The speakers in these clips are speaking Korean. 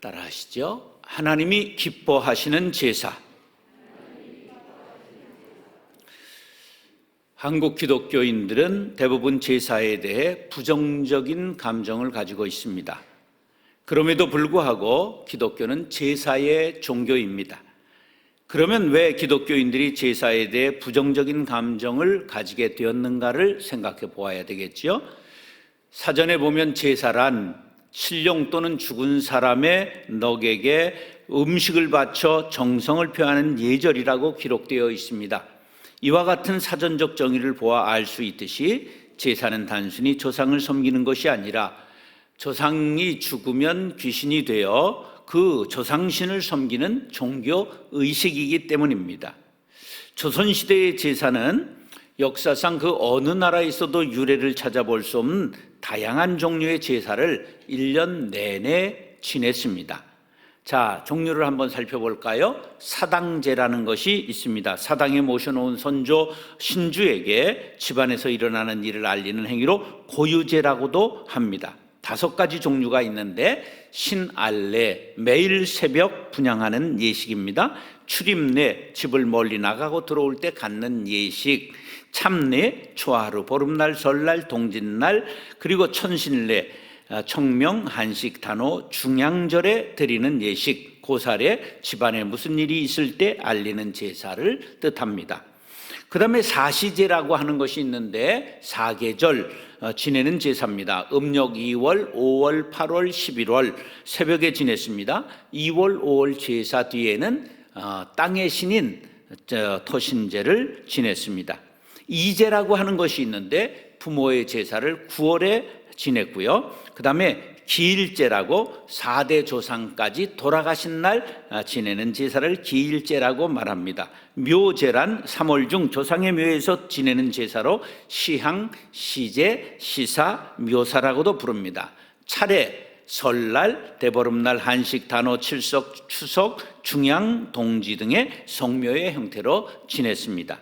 따라하시죠. 하나님이 기뻐하시는 제사. 한국 기독교인들은 대부분 제사에 대해 부정적인 감정을 가지고 있습니다. 그럼에도 불구하고 기독교는 제사의 종교입니다. 그러면 왜 기독교인들이 제사에 대해 부정적인 감정을 가지게 되었는가를 생각해 보아야 되겠지요. 사전에 보면 제사란 신령 또는 죽은 사람의 넋에게 음식을 바쳐 정성을 표하는 예절이라고 기록되어 있습니다. 이와 같은 사전적 정의를 보아 알 수 있듯이 제사는 단순히 조상을 섬기는 것이 아니라 조상이 죽으면 귀신이 되어 그 조상신을 섬기는 종교 의식이기 때문입니다. 조선시대의 제사는 역사상 그 어느 나라에서도 유래를 찾아볼 수 없는 다양한 종류의 제사를 1년 내내 지냈습니다. 자, 종류를 한번 살펴볼까요? 사당제라는 것이 있습니다. 사당에 모셔놓은 선조 신주에게 집안에서 일어나는 일을 알리는 행위로 고유제라고도 합니다. 5가지 종류가 있는데 신알례, 매일 새벽 분향하는 예식입니다. 출입례, 집을 멀리 나가고 들어올 때 갖는 예식, 참례, 초하루, 보름날, 설날, 동짓날, 그리고 천신례, 청명, 한식, 단오, 중양절에 드리는 예식, 고사례, 집안에 무슨 일이 있을 때 알리는 제사를 뜻합니다. 그 다음에 사시제라고 하는 것이 있는데 사계절 지내는 제사입니다. 음력 2월, 5월, 8월, 11월 새벽에 지냈습니다. 2월, 5월 제사 뒤에는 땅의 신인 토신제를 지냈습니다. 이제라고 하는 것이 있는데 부모의 제사를 9월에 지냈고요. 그 다음에 기일제라고 4대 조상까지 돌아가신 날 지내는 제사를 기일제라고 말합니다. 묘제란 3월 중 조상의 묘에서 지내는 제사로 시향, 시제, 시사, 묘사라고도 부릅니다. 차례, 설날, 대보름날, 한식, 단오, 칠석, 추석, 중양, 동지 등의 성묘의 형태로 지냈습니다.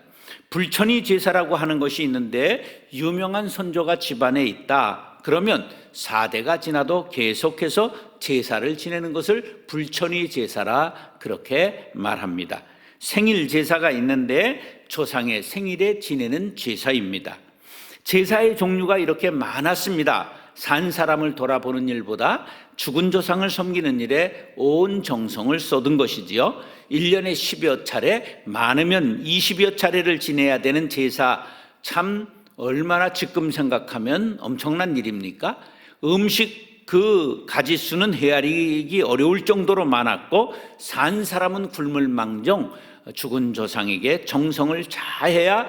불천이 제사라고 하는 것이 있는데 유명한 선조가 집안에 있다. 그러면 4대가 지나도 계속해서 제사를 지내는 것을 불천이 제사라 그렇게 말합니다. 생일 제사가 있는데 조상의 생일에 지내는 제사입니다. 제사의 종류가 이렇게 많았습니다. 산 사람을 돌아보는 일보다 죽은 조상을 섬기는 일에 온 정성을 쏟은 것이지요. 1년에 10여 차례, 많으면 20여 차례를 지내야 되는 제사, 참 얼마나 지금 생각하면 엄청난 일입니까? 음식 그 가짓수는 헤아리기 어려울 정도로 많았고 산 사람은 굶을 망정 죽은 조상에게 정성을 다해야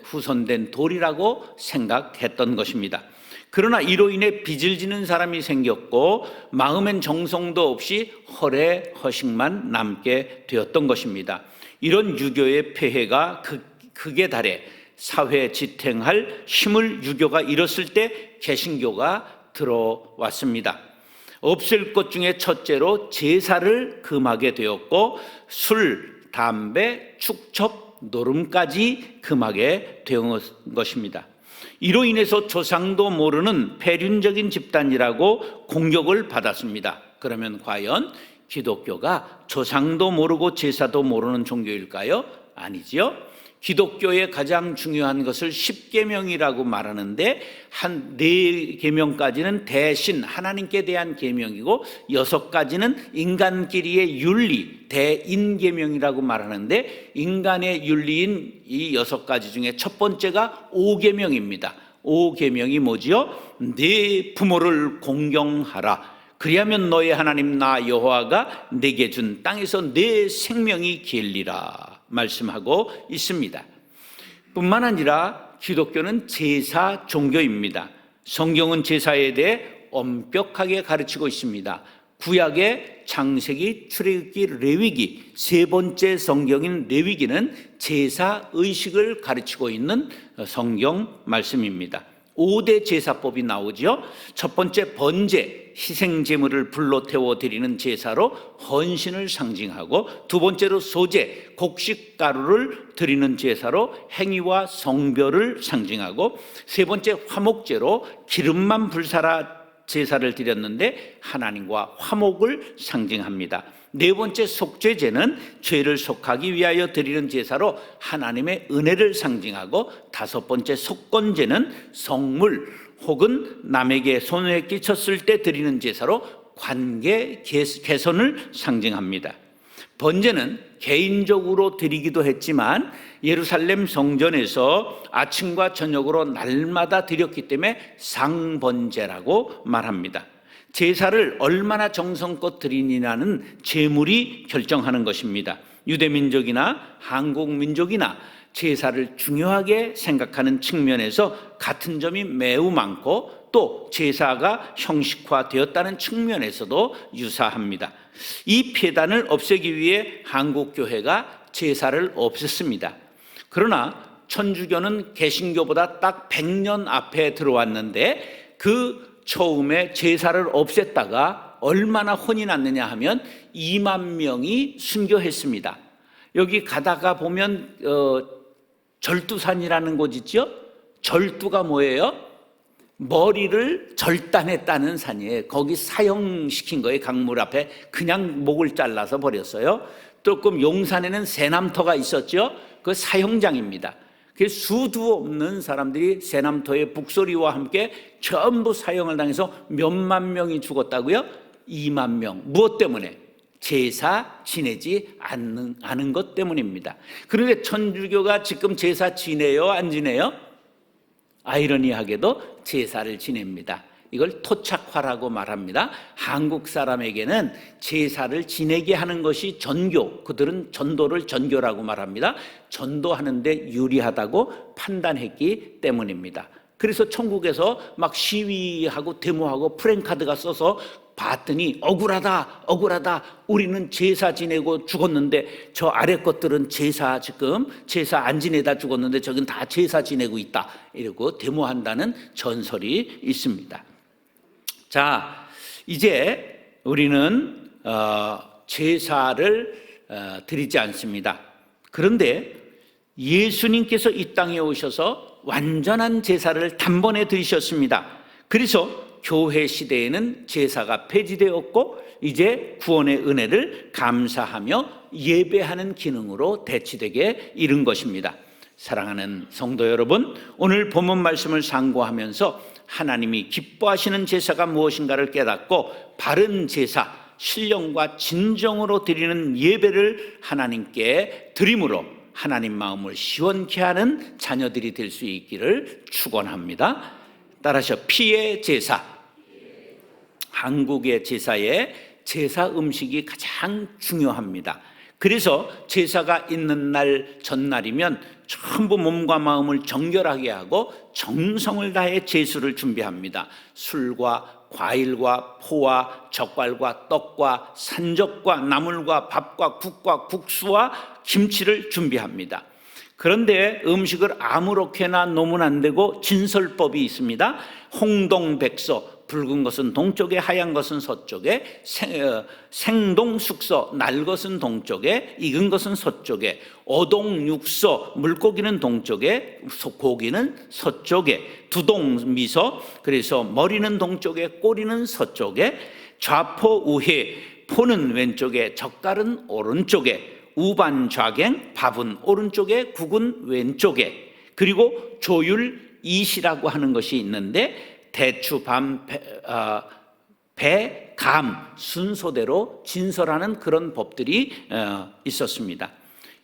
후손된 도리라고 생각했던 것입니다. 그러나 이로 인해 빚을 지는 사람이 생겼고 마음엔 정성도 없이 헐에 허식만 남게 되었던 것입니다. 이런 유교의 폐해가 극에 달해 사회 지탱할 힘을 유교가 잃었을 때 개신교가 들어왔습니다. 없앨 것 중에 첫째로 제사를 금하게 되었고 술, 담배, 축첩, 노름까지 금하게 된 것입니다. 이로 인해서 조상도 모르는 폐륜적인 집단이라고 공격을 받았습니다. 그러면 과연 기독교가 조상도 모르고 제사도 모르는 종교일까요? 아니지요. 기독교의 가장 중요한 것을 10계명이라고 말하는데 한 4계명까지는 대신 하나님께 대한 계명이고 6가지는 인간끼리의 윤리, 대인계명이라고 말하는데 인간의 윤리인 이 6가지 중에 첫 번째가 5계명입니다. 5계명이 뭐지요? 네 부모를 공경하라. 그리하면 너의 하나님 나 여호와가 내게 준 땅에서 내 생명이 길리라 말씀하고 있습니다. 뿐만 아니라 기독교는 제사 종교입니다. 성경은 제사에 대해 엄격하게 가르치고 있습니다. 구약의 창세기, 출애굽기, 레위기, 3번째 성경인 레위기는 제사 의식을 가르치고 있는 성경 말씀입니다. 5대 제사법이 나오죠. 첫 번째 번제, 희생제물을 불로 태워 드리는 제사로 헌신을 상징하고, 두 번째로 소제, 곡식가루를 드리는 제사로 행위와 성별을 상징하고, 세 번째 화목제로 기름만 불사라 제사를 드렸는데 하나님과 화목을 상징합니다. 네 번째 속죄제는 죄를 속하기 위하여 드리는 제사로 하나님의 은혜를 상징하고, 다섯 번째 속건제는 성물 혹은 남에게 손해 끼쳤을 때 드리는 제사로 관계 개선을 상징합니다. 번제는 개인적으로 드리기도 했지만 예루살렘 성전에서 아침과 저녁으로 날마다 드렸기 때문에 상번제라고 말합니다. 제사를 얼마나 정성껏 드리느냐는 제물이 결정하는 것입니다. 유대민족이나 한국민족이나 제사를 중요하게 생각하는 측면에서 같은 점이 매우 많고, 또 제사가 형식화되었다는 측면에서도 유사합니다. 이 폐단을 없애기 위해 한국교회가 제사를 없앴습니다. 그러나 천주교는 개신교보다 딱 100년 앞에 들어왔는데, 그 처음에 제사를 없앴다가 얼마나 혼이 났느냐 하면 2만 명이 순교했습니다. 여기 가다가 보면 절두산이라는 곳 있죠? 절두가 뭐예요? 머리를 절단했다는 산이에요. 거기 사형시킨 거예요. 강물 앞에 그냥 목을 잘라서 버렸어요. 조금 용산에는 새남터가 있었죠. 그 사형장입니다. 그 수도 없는 사람들이 새남터의 북소리와 함께 전부 사형을 당해서 몇만 명이 죽었다고요? 2만 명. 무엇 때문에? 제사 지내지 않는 것 때문입니다. 그런데 천주교가 지금 제사 지내요, 안 지내요? 아이러니하게도 제사를 지냅니다. 이걸 토착화라고 말합니다. 한국 사람에게는 제사를 지내게 하는 것이 전교, 그들은 전도를 전교라고 말합니다. 전도하는데 유리하다고 판단했기 때문입니다. 그래서 천국에서 막 시위하고 데모하고 프랭카드가 써서 봤더니 억울하다, 억울하다. 우리는 제사 지내고 죽었는데 저 아래 것들은 제사 안 지내다 죽었는데 저긴 다 제사 지내고 있다. 이러고 데모한다는 전설이 있습니다. 자, 이제 우리는 제사를 드리지 않습니다. 그런데 예수님께서 이 땅에 오셔서 완전한 제사를 단번에 드리셨습니다. 그래서 교회 시대에는 제사가 폐지되었고 이제 구원의 은혜를 감사하며 예배하는 기능으로 대치되게 이른 것입니다. 사랑하는 성도 여러분, 오늘 본문 말씀을 상고하면서 하나님이 기뻐하시는 제사가 무엇인가를 깨닫고 바른 제사, 신령과 진정으로 드리는 예배를 하나님께 드림으로 하나님 마음을 시원케 하는 자녀들이 될 수 있기를 축원합니다. 따라서 피의 제사, 한국의 제사에 제사 음식이 가장 중요합니다. 그래서 제사가 있는 날 전날이면 전부 몸과 마음을 정결하게 하고 정성을 다해 제수를 준비합니다. 술과 과일과 포와 젓갈과 떡과 산적과 나물과 밥과 국과 국수와 김치를 준비합니다. 그런데 음식을 아무렇게나 놓으면 안 되고 진설법이 있습니다. 홍동백서, 붉은 것은 동쪽에, 하얀 것은 서쪽에, 생동숙서, 날 것은 동쪽에, 익은 것은 서쪽에, 어동육서, 물고기는 동쪽에, 고기는 서쪽에, 두동미서, 그래서 머리는 동쪽에, 꼬리는 서쪽에, 좌포우회, 포는 왼쪽에, 젓갈은 오른쪽에, 우반좌갱, 밥은 오른쪽에, 국은 왼쪽에, 그리고 조율이시라고 하는 것이 있는데 대추, 밤, 배, 감 순서대로 진설하는 그런 법들이 있었습니다.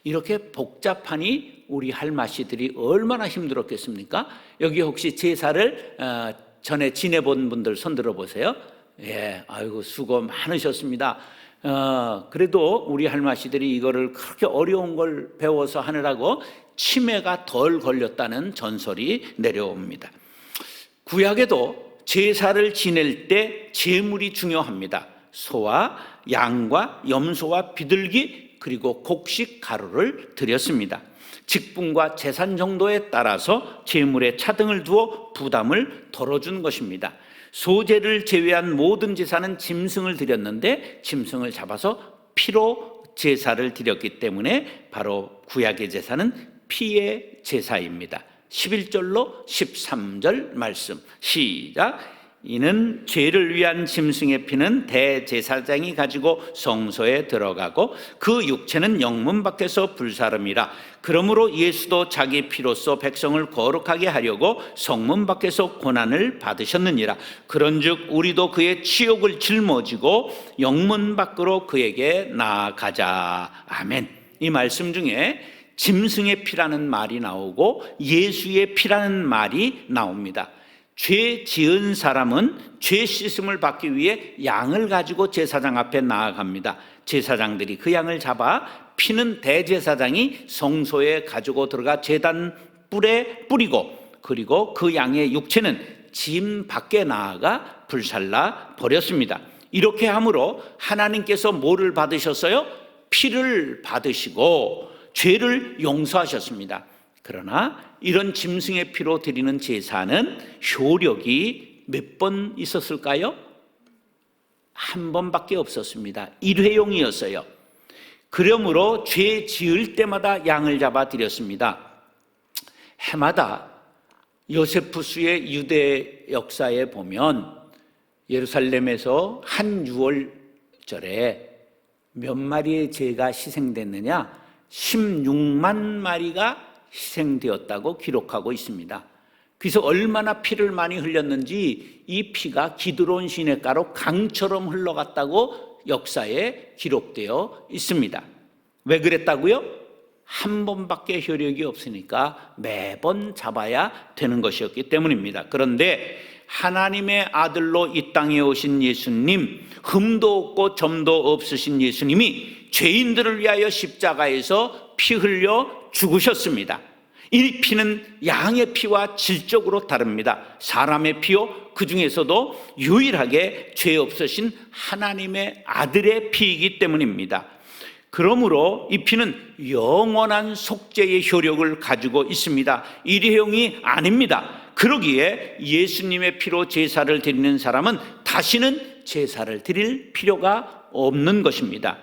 이렇게 복잡하니 우리 할마씨들이 얼마나 힘들었겠습니까? 여기 혹시 제사를 전에 지내본 분들 손 들어보세요. 예, 아이고 수고 많으셨습니다. 그래도 우리 할마씨들이 이거를 그렇게 어려운 걸 배워서 하느라고 치매가 덜 걸렸다는 전설이 내려옵니다. 구약에도 제사를 지낼 때 제물이 중요합니다. 소와 양과 염소와 비둘기 그리고 곡식 가루를 드렸습니다. 직분과 재산 정도에 따라서 제물에 차등을 두어 부담을 덜어준 것입니다. 소제를 제외한 모든 제사는 짐승을 드렸는데 짐승을 잡아서 피로 제사를 드렸기 때문에 바로 구약의 제사는 피의 제사입니다. 11절로 13절 말씀 시작. 이는 죄를 위한 짐승의 피는 대제사장이 가지고 성소에 들어가고 그 육체는 영문 밖에서 불사름이라. 그러므로 예수도 자기 피로써 백성을 거룩하게 하려고 성문 밖에서 고난을 받으셨느니라. 그런즉 우리도 그의 치욕을 짊어지고 영문 밖으로 그에게 나아가자. 아멘. 이 말씀 중에 짐승의 피라는 말이 나오고 예수의 피라는 말이 나옵니다. 죄 지은 사람은 죄 씻음을 받기 위해 양을 가지고 제사장 앞에 나아갑니다. 제사장들이 그 양을 잡아 피는 대제사장이 성소에 가지고 들어가 제단 뿔에 뿌리고, 그리고 그 양의 육체는 짐 밖에 나아가 불살라 버렸습니다. 이렇게 함으로 하나님께서 뭐를 받으셨어요? 피를 받으시고 죄를 용서하셨습니다. 그러나 이런 짐승의 피로 드리는 제사는 효력이 몇 번 있었을까요? 한 번밖에 없었습니다. 일회용이었어요. 그러므로 죄 지을 때마다 양을 잡아 드렸습니다. 해마다 요세푸스의 유대 역사에 보면 예루살렘에서 한 유월절에 몇 마리의 제가 희생됐느냐? 16만 마리가 희생되었다고 기록하고 있습니다. 그래서 얼마나 피를 많이 흘렸는지 이 피가 기드론 시냇가로 강처럼 흘러갔다고 역사에 기록되어 있습니다. 왜 그랬다고요? 한 번밖에 효력이 없으니까 매번 잡아야 되는 것이었기 때문입니다. 그런데 하나님의 아들로 이 땅에 오신 예수님, 흠도 없고 점도 없으신 예수님이 죄인들을 위하여 십자가에서 피 흘려 죽으셨습니다. 이 피는 양의 피와 질적으로 다릅니다. 사람의 피요, 그 중에서도 유일하게 죄 없으신 하나님의 아들의 피이기 때문입니다. 그러므로 이 피는 영원한 속죄의 효력을 가지고 있습니다. 일회용이 아닙니다. 그러기에 예수님의 피로 제사를 드리는 사람은 다시는 제사를 드릴 필요가 없는 것입니다.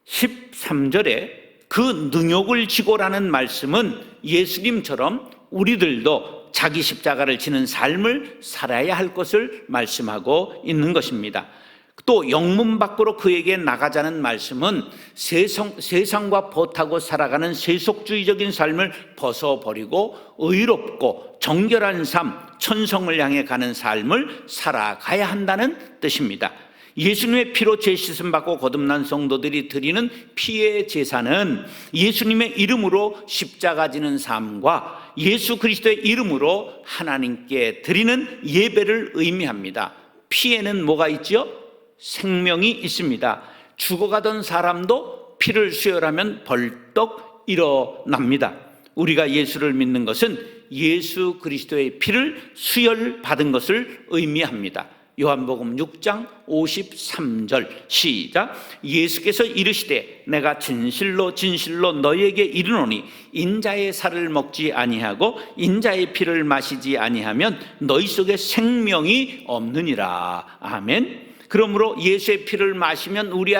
13절에 그 능욕을 지고라는 말씀은 예수님처럼 우리들도 자기 십자가를 지는 삶을 살아야 할 것을 말씀하고 있는 것입니다. 또 영문 밖으로 그에게 나가자는 말씀은 세상과 버타고 살아가는 세속주의적인 삶을 벗어버리고 의롭고 정결한 삶, 천성을 향해 가는 삶을 살아가야 한다는 뜻입니다. 예수님의 피로 죄씻음 받고 거듭난 성도들이 드리는 피의 제사는 예수님의 이름으로 십자가 지는 삶과 예수 그리스도의 이름으로 하나님께 드리는 예배를 의미합니다. 피에는 뭐가 있죠? 생명이 있습니다. 죽어가던 사람도 피를 수혈하면 벌떡 일어납니다. 우리가 예수를 믿는 것은 예수 그리스도의 피를 수혈받은 것을 의미합니다. 요한복음 6장 53절 시작. 예수께서 이르시되 내가 진실로 진실로 너희에게 이르노니 인자의 살을 먹지 아니하고 인자의 피를 마시지 아니하면 너희 속에 생명이 없느니라. 아멘. 그러므로 예수의 피를 마시면 우리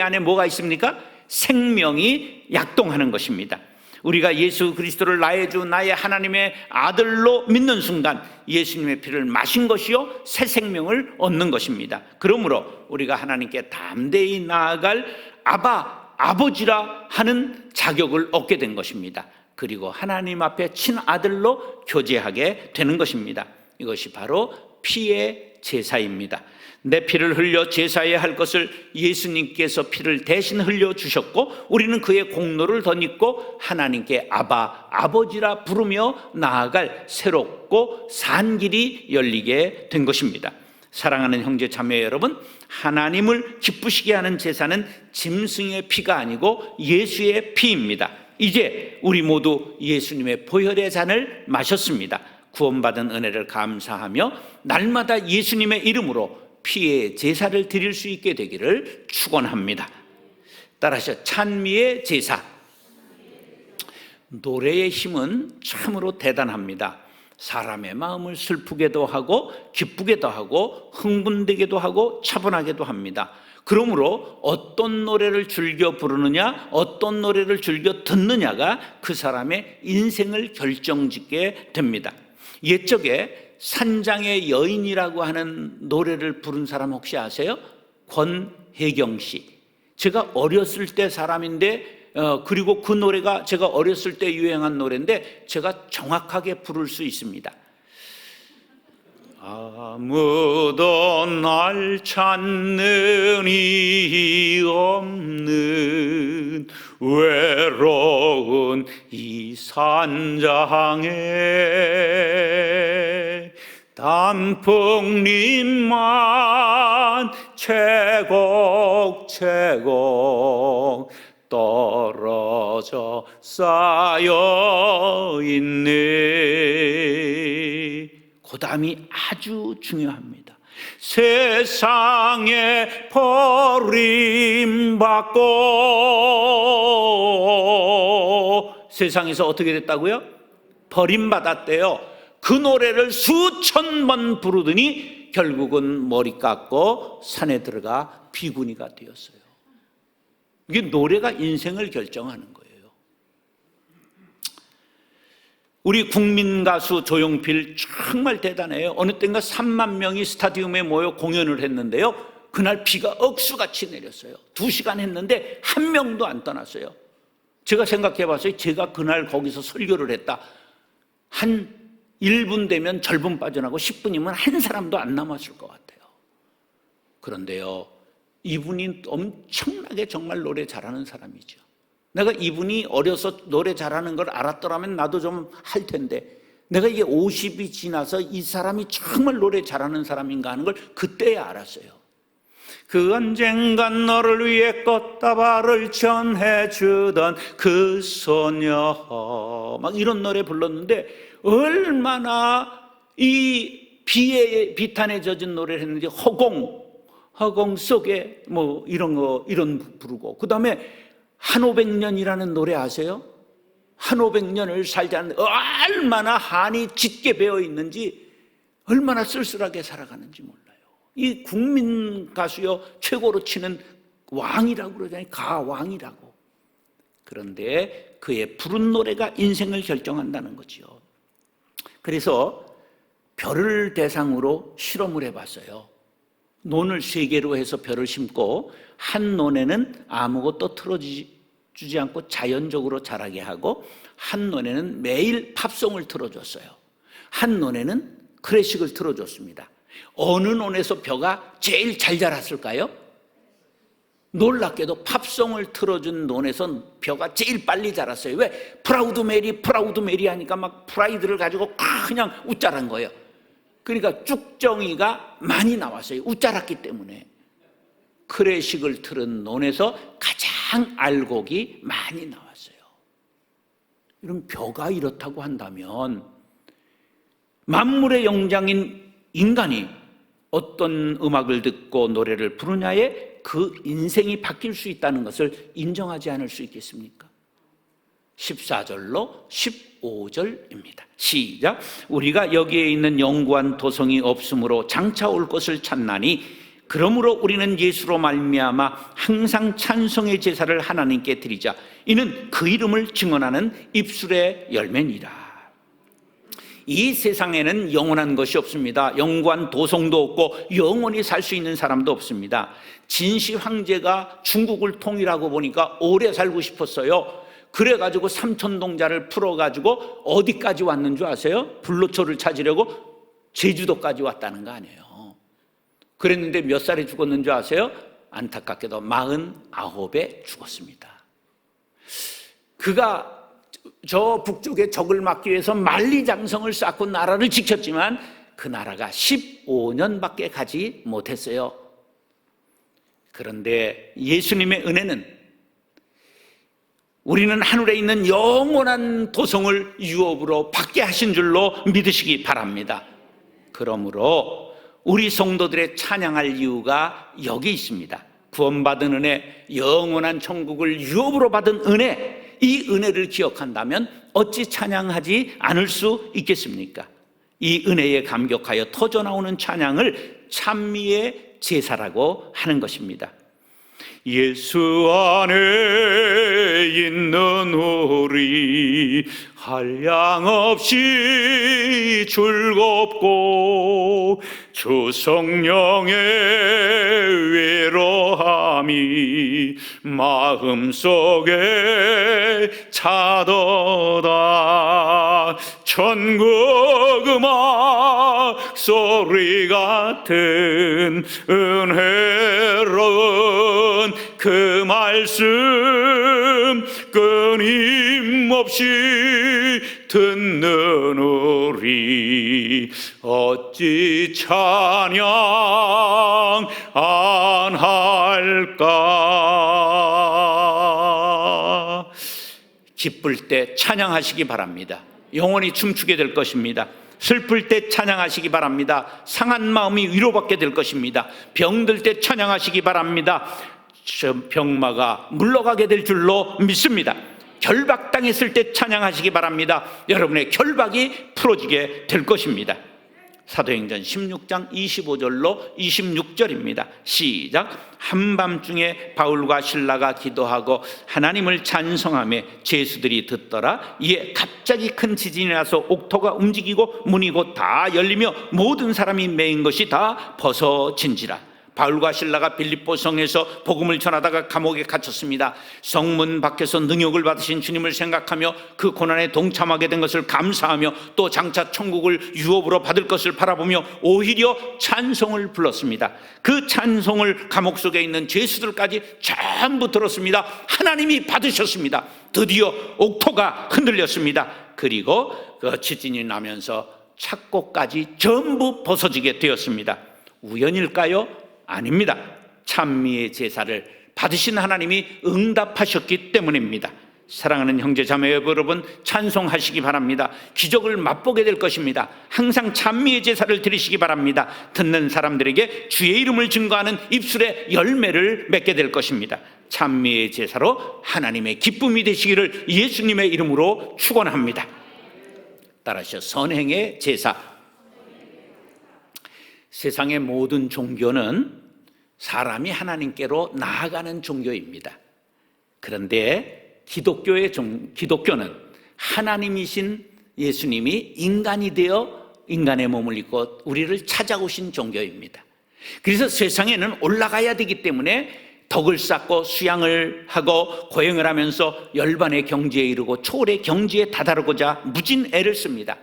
안에 뭐가 있습니까? 생명이 약동하는 것입니다. 우리가 예수 그리스도를 나의 주 나의 하나님의 아들로 믿는 순간 예수님의 피를 마신 것이요 새 생명을 얻는 것입니다. 그러므로 우리가 하나님께 담대히 나아갈 아버지라 하는 자격을 얻게 된 것입니다. 그리고 하나님 앞에 친아들로 교제하게 되는 것입니다. 이것이 바로 피의 제사입니다. 내 피를 흘려 제사해야 할 것을 예수님께서 피를 대신 흘려주셨고 우리는 그의 공로를 덧입고 하나님께 아버지라 부르며 나아갈 새롭고 산 길이 열리게 된 것입니다. 사랑하는 형제 자매 여러분, 하나님을 기쁘시게 하는 제사는 짐승의 피가 아니고 예수의 피입니다. 이제 우리 모두 예수님의 보혈의 잔을 마셨습니다. 구원받은 은혜를 감사하며 날마다 예수님의 이름으로 피의 제사를 드릴 수 있게 되기를 축원합니다. 따라서 찬미의 제사. 노래의 힘은 참으로 대단합니다. 사람의 마음을 슬프게도 하고 기쁘게도 하고 흥분되게도 하고 차분하게도 합니다. 그러므로 어떤 노래를 즐겨 부르느냐, 어떤 노래를 즐겨 듣느냐가 그 사람의 인생을 결정짓게 됩니다. 옛적에 산장의 여인이라고 하는 노래를 부른 사람 혹시 아세요? 권혜경 씨. 제가 어렸을 때 사람인데 그리고 그 노래가 제가 어렸을 때 유행한 노래인데 제가 정확하게 부를 수 있습니다. 아무도 날 찾는 이 없는 외로운 이 산장에 단풍잎만 채곡채곡 떨어져 쌓여 있네. 그 다음이 아주 중요합니다. 세상에 버림받고, 세상에서 어떻게 됐다고요? 버림받았대요. 그 노래를 수천 번 부르더니 결국은 머리 깎고 산에 들어가 비구니가 되었어요. 이게 노래가 인생을 결정하는 거예요. 우리 국민 가수 조용필 정말 대단해요. 어느 때인가 3만 명이 스타디움에 모여 공연을 했는데요, 그날 비가 억수같이 내렸어요. 2시간 했는데 한 명도 안 떠났어요. 제가 생각해 봤어요. 제가 그날 거기서 설교를 했다, 한 1분 되면 절분 빠져나고 10분이면 한 사람도 안 남았을 것 같아요. 그런데요, 이분이 엄청나게 정말 노래 잘하는 사람이죠. 내가 이분이 어려서 노래 잘하는 걸 알았더라면 나도 좀 할 텐데, 내가 이게 50이 지나서 이 사람이 정말 노래 잘하는 사람인가 하는 걸 그때야 알았어요. 그 언젠간 너를 위해 꽃다발을 전해주던 그 소녀, 막 이런 노래 불렀는데 얼마나 이 비탄에 젖은 노래를 했는지, 허공 속에 뭐 이런 부르고, 그 다음에 한 500년이라는 노래 아세요? 한 500년을 살자는, 얼마나 한이 짙게 배어 있는지, 얼마나 쓸쓸하게 살아가는지 몰라요. 이 국민 가수요, 최고로 치는 왕이라고 그러잖아요. 가왕이라고. 그런데 그의 부른 노래가 인생을 결정한다는 거지요. 그래서 별을 대상으로 실험을 해봤어요. 논을 3개로 해서 별을 심고, 한 논에는 아무것도 틀어주지 않고 자연적으로 자라게 하고, 한 논에는 매일 팝송을 틀어줬어요. 한 논에는 클래식을 틀어줬습니다. 어느 논에서 벼가 제일 잘 자랐을까요? 놀랍게도 팝송을 틀어준 논에서 벼가 제일 빨리 자랐어요. 왜? 프라우드 메리 하니까 막 프라이드를 가지고 그냥 웃자란 거예요. 그러니까 쭉정이가 많이 나왔어요. 웃자랐기 때문에. 클래식을 틀은 논에서 가장 알곡이 많이 나왔어요. 이런 벼가 이렇다고 한다면 만물의 영장인 인간이 어떤 음악을 듣고 노래를 부르냐에 그 인생이 바뀔 수 있다는 것을 인정하지 않을 수 있겠습니까? 14절로 15절입니다. 시작. 우리가 여기에 있는 영구한 도성이 없으므로 장차 올 것을 찾나니, 그러므로 우리는 예수로 말미암아 항상 찬송의 제사를 하나님께 드리자. 이는 그 이름을 증언하는 입술의 열매니라. 이 세상에는 영원한 것이 없습니다. 영원한 도성도 없고 영원히 살 수 있는 사람도 없습니다. 진시 황제가 중국을 통일하고 보니까 오래 살고 싶었어요. 그래가지고 삼천동자를 풀어가지고 어디까지 왔는 줄 아세요? 불로초를 찾으려고 제주도까지 왔다는 거 아니에요. 그랬는데 몇 살에 죽었는 줄 아세요? 안타깝게도 49에 죽었습니다. 그가 저 북쪽에 적을 막기 위해서 만리장성을 쌓고 나라를 지켰지만 그 나라가 15년밖에 가지 못했어요. 그런데 예수님의 은혜는 우리는 하늘에 있는 영원한 도성을 유업으로 받게 하신 줄로 믿으시기 바랍니다. 그러므로 우리 성도들의 찬양할 이유가 여기 있습니다. 구원받은 은혜, 영원한 천국을 유업으로 받은 은혜, 이 은혜를 기억한다면 어찌 찬양하지 않을 수 있겠습니까? 이 은혜에 감격하여 터져나오는 찬양을 찬미의 제사라고 하는 것입니다. 예수 안에 있는 우리 한량없이 즐겁고 주 성령의 외로함이 마음속에 차도다. 천국 음악 소리 같은 은혜로운 그 말씀 끊임없이 듣는 우리 어찌 찬양 안 할까? 기쁠 때 찬양하시기 바랍니다. 영원히 춤추게 될 것입니다. 슬플 때 찬양하시기 바랍니다. 상한 마음이 위로받게 될 것입니다. 병들 때 찬양하시기 바랍니다. 병마가 물러가게 될 줄로 믿습니다. 결박당했을 때 찬양하시기 바랍니다. 여러분의 결박이 풀어지게 될 것입니다. 사도행전 16장 25절로 26절입니다. 시작. 한밤중에 바울과 실라가 기도하고 하나님을 찬송하며 죄수들이 듣더라. 이에 갑자기 큰 지진이 나서 옥토가 움직이고 문이 곧 다 열리며 모든 사람이 매인 것이 다 벗어진지라. 바울과 실라가 빌립보 성에서 복음을 전하다가 감옥에 갇혔습니다. 성문 밖에서 능욕을 받으신 주님을 생각하며 그 고난에 동참하게 된 것을 감사하며 또 장차 천국을 유업으로 받을 것을 바라보며 오히려 찬송을 불렀습니다. 그 찬송을 감옥 속에 있는 죄수들까지 전부 들었습니다. 하나님이 받으셨습니다. 드디어 옥토가 흔들렸습니다. 그리고 그 지진이 나면서 착고까지 전부 벗어지게 되었습니다. 우연일까요? 아닙니다. 찬미의 제사를 받으신 하나님이 응답하셨기 때문입니다. 사랑하는 형제 자매 여러분, 찬송하시기 바랍니다. 기적을 맛보게 될 것입니다. 항상 찬미의 제사를 드리시기 바랍니다. 듣는 사람들에게 주의 이름을 증거하는 입술의 열매를 맺게 될 것입니다. 찬미의 제사로 하나님의 기쁨이 되시기를 예수님의 이름으로 축원합니다. 따라서 선행의 제사. 세상의 모든 종교는 사람이 하나님께로 나아가는 종교입니다. 그런데 기독교는 하나님이신 예수님이 인간이 되어 인간의 몸을 입고 우리를 찾아오신 종교입니다. 그래서 세상에는 올라가야 되기 때문에 덕을 쌓고 수양을 하고 고행을 하면서 열반의 경지에 이르고 초월의 경지에 다다르고자 무진 애를 씁니다.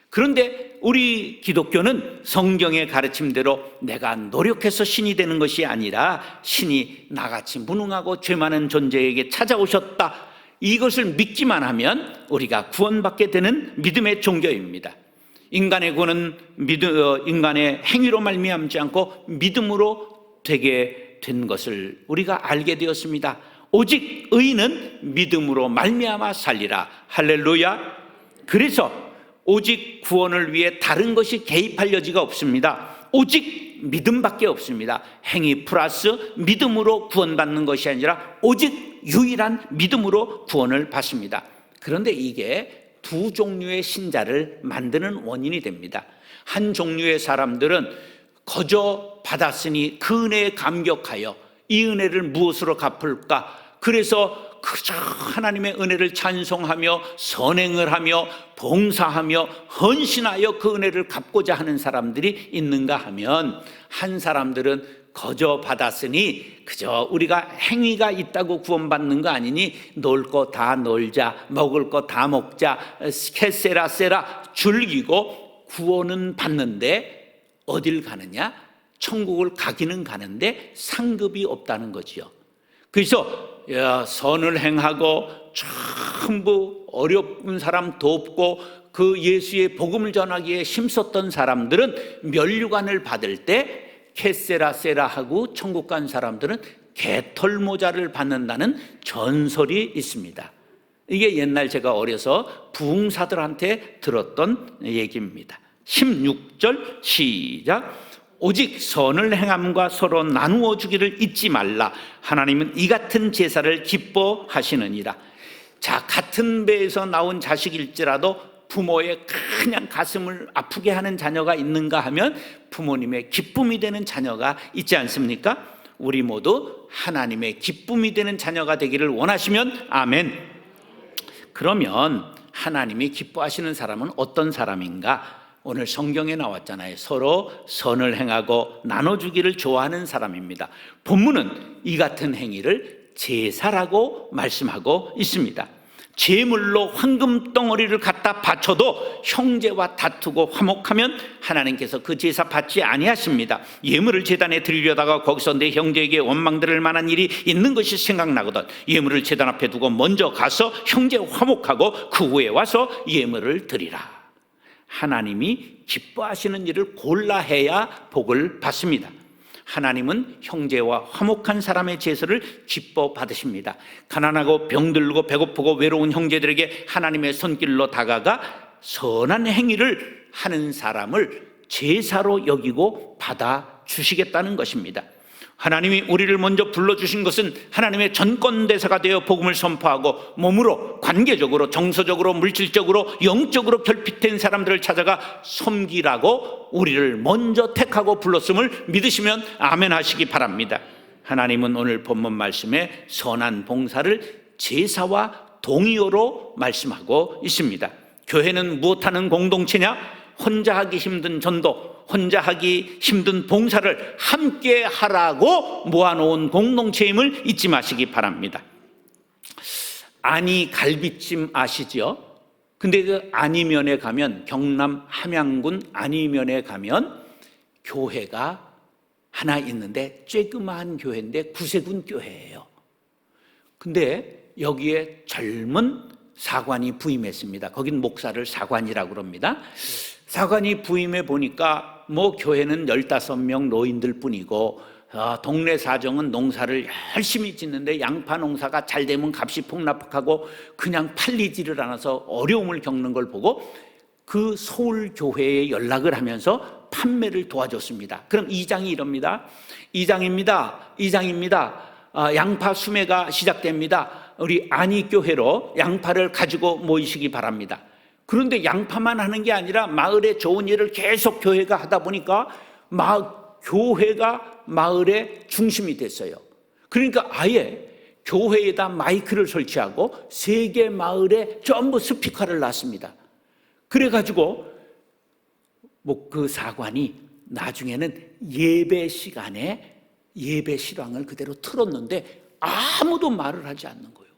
그런데 우리 기독교는 성경의 가르침대로 내가 노력해서 신이 되는 것이 아니라 신이 나같이 무능하고 죄 많은 존재에게 찾아오셨다, 이것을 믿기만 하면 우리가 구원받게 되는 믿음의 종교입니다. 인간의 구원은 인간의 행위로 말미암지 않고 믿음으로 되게 된 것을 우리가 알게 되었습니다. 오직 의인은 믿음으로 말미암아 살리라. 할렐루야. 그래서 오직 구원을 위해 다른 것이 개입할 여지가 없습니다. 오직 믿음밖에 없습니다. 행위 플러스 믿음으로 구원받는 것이 아니라 오직 유일한 믿음으로 구원을 받습니다. 그런데 이게 두 종류의 신자를 만드는 원인이 됩니다. 한 종류의 사람들은 거저 받았으니 그 은혜에 감격하여 이 은혜를 무엇으로 갚을까? 그래서 그저 하나님의 은혜를 찬송하며 선행을 하며 봉사하며 헌신하여 그 은혜를 갚고자 하는 사람들이 있는가 하면, 한 사람들은 거저 받았으니 그저 우리가 행위가 있다고 구원받는 거 아니니 놀 거 다 놀자, 먹을 거 다 먹자, 캐세라세라 즐기고 구원은 받는데 어딜 가느냐? 천국을 가기는 가는데 상급이 없다는 거지요. 그래서 선을 행하고 전부 어려운 사람 돕고 그 예수의 복음을 전하기에 힘썼던 사람들은 면류관을 받을 때 캐세라세라 하고 천국 간 사람들은 개털 모자를 받는다는 전설이 있습니다. 이게 옛날 제가 어려서 부흥사들한테 들었던 얘기입니다. 16절 시작. 오직 선을 행함과 서로 나누어 주기를 잊지 말라. 하나님은 이 같은 제사를 기뻐하시느니라. 자, 같은 배에서 나온 자식일지라도 부모의 그냥 가슴을 아프게 하는 자녀가 있는가 하면 부모님의 기쁨이 되는 자녀가 있지 않습니까? 우리 모두 하나님의 기쁨이 되는 자녀가 되기를 원하시면 아멘. 그러면 하나님이 기뻐하시는 사람은 어떤 사람인가? 오늘 성경에 나왔잖아요. 서로 선을 행하고 나눠주기를 좋아하는 사람입니다. 본문은 이 같은 행위를 제사라고 말씀하고 있습니다. 제물로 황금 덩어리를 갖다 바쳐도 형제와 다투고 화목하면 하나님께서 그 제사 받지 아니하십니다. 예물을 제단에 드리려다가 거기서 내 형제에게 원망 들을 만한 일이 있는 것이 생각나거든 예물을 제단 앞에 두고 먼저 가서 형제 화목하고 그 후에 와서 예물을 드리라. 하나님이 기뻐하시는 일을 골라 해야 복을 받습니다. 하나님은 형제와 화목한 사람의 제사를 기뻐 받으십니다. 가난하고 병들고 배고프고 외로운 형제들에게 하나님의 손길로 다가가 선한 행위를 하는 사람을 제사로 여기고 받아주시겠다는 것입니다. 하나님이 우리를 먼저 불러주신 것은 하나님의 전권대사가 되어 복음을 선포하고 몸으로, 관계적으로, 정서적으로, 물질적으로, 영적으로 결핍된 사람들을 찾아가 섬기라고 우리를 먼저 택하고 불렀음을 믿으시면 아멘 하시기 바랍니다. 하나님은 오늘 본문 말씀에 선한 봉사를 제사와 동의어로 말씀하고 있습니다. 교회는 무엇하는 공동체냐? 혼자 하기 힘든 전도, 혼자 하기 힘든 봉사를 함께 하라고 모아놓은 공동체임을 잊지 마시기 바랍니다. 안이 갈비찜 아시죠? 근데 그 안이면에 가면, 경남 함양군 안이면에 가면 교회가 하나 있는데 쬐그마한 교회인데 구세군 교회예요. 근데 여기에 젊은 사관이 부임했습니다. 거긴 목사를 사관이라고 그럽니다. 사관이 부임해 보니까 교회는 15명 노인들 뿐이고 동네 사정은 농사를 열심히 짓는데 양파 농사가 잘 되면 값이 폭락하고 그냥 팔리지를 않아서 어려움을 겪는 걸 보고 그 서울 교회에 연락을 하면서 판매를 도와줬습니다. 그럼 이장이 이럽니다. 이장입니다. 양파 수매가 시작됩니다. 우리 안이교회로 양파를 가지고 모이시기 바랍니다. 그런데 양파만 하는 게 아니라 마을에 좋은 일을 계속 교회가 하다 보니까 교회가 마을의 중심이 됐어요. 그러니까 아예 교회에다 마이크를 설치하고 3개 마을에 전부 스피커를 놨습니다. 그래가지고 그 사관이 나중에는 예배 시간에 예배 실황을 그대로 틀었는데 아무도 말을 하지 않는 거예요.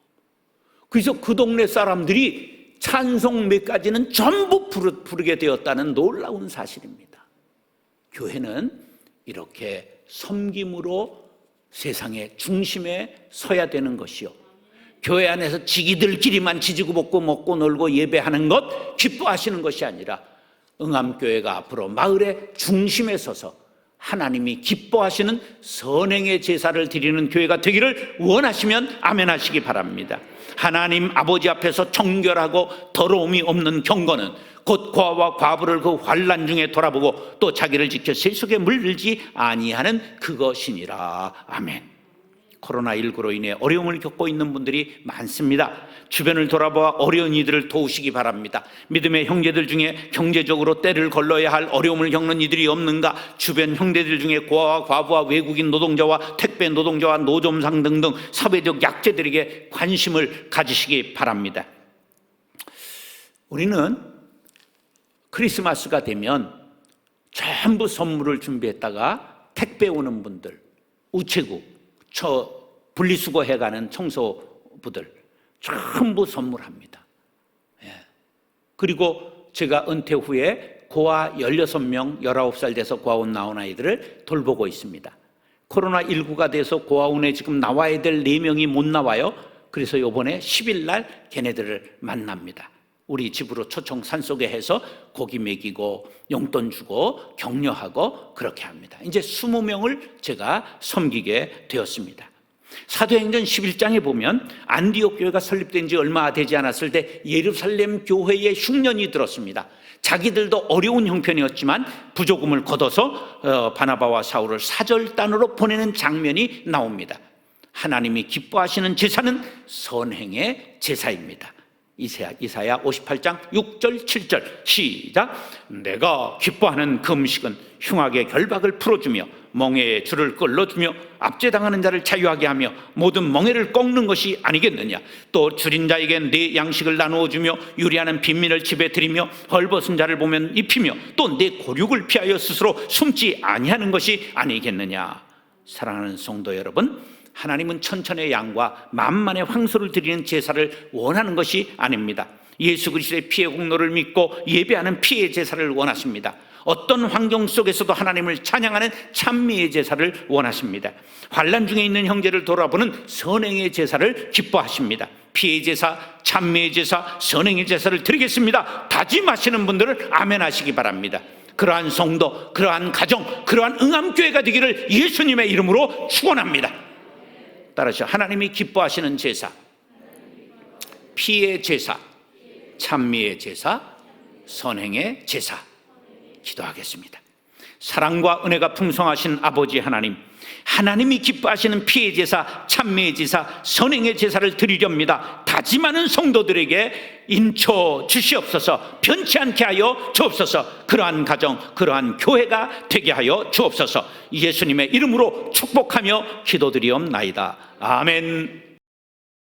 그래서 그 동네 사람들이 찬송 몇 가지는 전부 부르게 되었다는 놀라운 사실입니다. 교회는 이렇게 섬김으로 세상의 중심에 서야 되는 것이요, 교회 안에서 지기들끼리만 지지고 먹고 놀고 예배하는 것 기뻐하시는 것이 아니라 응암교회가 앞으로 마을의 중심에 서서 하나님이 기뻐하시는 선행의 제사를 드리는 교회가 되기를 원하시면 아멘 하시기 바랍니다. 하나님 아버지 앞에서 정결하고 더러움이 없는 경건은 곧 고아와 과부를 그 환난 중에 돌아보고 또 자기를 지켜 세속에 물들지 아니하는 그것이니라. 아멘. 코로나19로 인해 어려움을 겪고 있는 분들이 많습니다. 주변을 돌아보아 어려운 이들을 도우시기 바랍니다. 믿음의 형제들 중에 경제적으로 때를 걸러야 할 어려움을 겪는 이들이 없는가? 주변 형제들 중에 고아와 과부와 외국인 노동자와 택배 노동자와 노점상 등등 사회적 약자들에게 관심을 가지시기 바랍니다. 우리는 크리스마스가 되면 전부 선물을 준비했다가 택배 오는 분들, 우체국, 분리수거 해가는 청소부들 전부 선물합니다. 그리고 제가 은퇴 후에 고아 16명, 19살 돼서 고아원 나온 아이들을 돌보고 있습니다. 코로나19가 돼서 고아원에 지금 나와야 될 4명이 못 나와요. 그래서 이번에 10일 날 걔네들을 만납니다. 우리 집으로 초청 산속에 해서 고기 먹이고 용돈 주고 격려하고 그렇게 합니다. 이제 20명을 제가 섬기게 되었습니다. 사도행전 11장에 보면 안디옥 교회가 설립된 지 얼마 되지 않았을 때 예루살렘 교회에 흉년이 들었습니다. 자기들도 어려운 형편이었지만 부조금을 걷어서 바나바와 사울을 사절단으로 보내는 장면이 나옵니다. 하나님이 기뻐하시는 제사는 선행의 제사입니다. 이사야 58장 6절 7절 시작. 내가 기뻐하는 그 음식은 흉악의 결박을 풀어주며 멍에에 줄을 끌어주며 압제당하는 자를 자유하게 하며 모든 멍에를 꺾는 것이 아니겠느냐. 또 줄인 자에게 네 양식을 나누어 주며 유리하는 빈민을 집에 들이며 헐벗은 자를 보면 입히며 또 네 고륙을 피하여 스스로 숨지 아니하는 것이 아니겠느냐. 사랑하는 성도 여러분, 하나님은 천천의 양과 만만의 황소를 드리는 제사를 원하는 것이 아닙니다. 예수 그리스도의 피의 공로를 믿고 예배하는 피의 제사를 원하십니다. 어떤 환경 속에서도 하나님을 찬양하는 찬미의 제사를 원하십니다. 환난 중에 있는 형제를 돌아보는 선행의 제사를 기뻐하십니다. 피의 제사, 찬미의 제사, 선행의 제사를 드리겠습니다 다짐하시는 분들은 아멘 하시기 바랍니다. 그러한 성도, 그러한 가정, 그러한 응암교회가 되기를 예수님의 이름으로 축원합니다. 따라서 하나님이 기뻐하시는 제사, 피의 제사, 찬미의 제사, 선행의 제사 기도하겠습니다. 사랑과 은혜가 풍성하신 아버지 하나님, 하나님이 기뻐하시는 피의 제사, 찬미의 제사, 선행의 제사를 드리렵니다. 다짐하는 성도들에게 인쳐 주시옵소서. 변치 않게 하여 주옵소서. 그러한 가정, 그러한 교회가 되게 하여 주옵소서. 예수님의 이름으로 축복하며 기도드리옵나이다. 아멘.